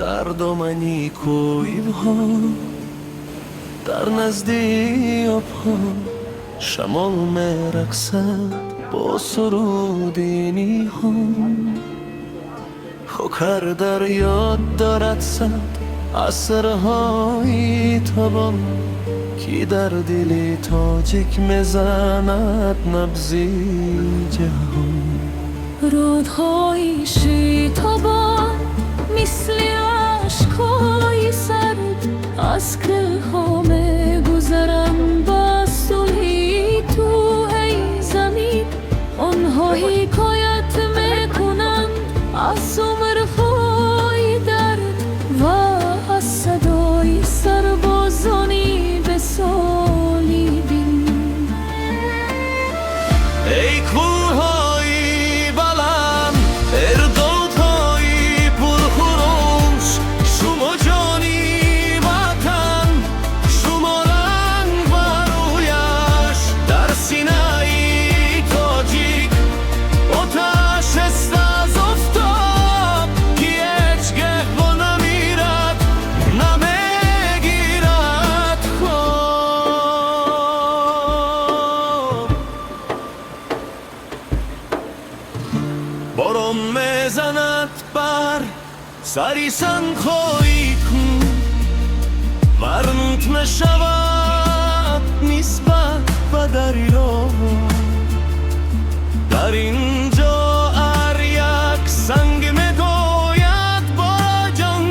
درد و منیکویی‌ها در نزدی آبها شمال میرقصد با سرودینی ها خوکر در یاد دارد صد عصرهای تابان کی در دل تاجیک میزند نبضی جهان رودهای شتابان مثل عشقهای سرد از کلها میگذرند با صلحی تو ای زمین آنها حکایت میکنند از عمرهای درد و از صدای سربازانی به صلیبین ای کوههای بلند اردوهای پرخروش شما جانی وطن شما رنگ برویش در سینه تاجیک آتش است از آفتاب که هیچگه با نمیرد نمیگیرد خواب باران میزند بر سری سنگ‌های کو ورنت میشود نسبت به دریا در اینجا هر یک سنگ میگوید با جان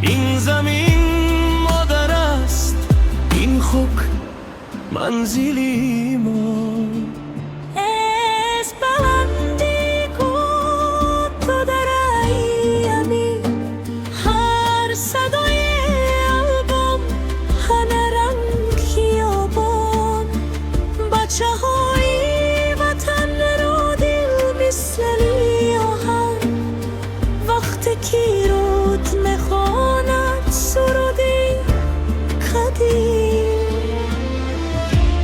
این زمین مادر است این خاک منزلی ما Es بلندی کن تو در ایمی هر صدای البوم همه رنگ خیابان بچه های وطن رو دل مثل آهن وقتی که رود میخواند سرودی قدیم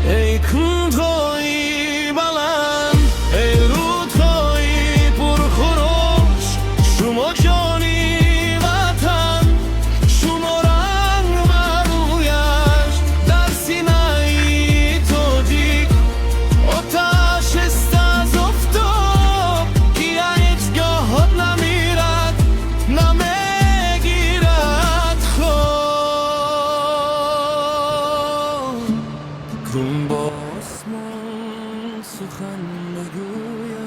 ای کوههای بلند ای رودهای پرخروش شما جانی وطن شما رنگ برویش در سینه تاجیک آتش است از آفتاب که هیچگاه نمیرد نمیگیرد خواب کن با آسمان سخن بگوید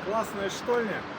Классная штольня.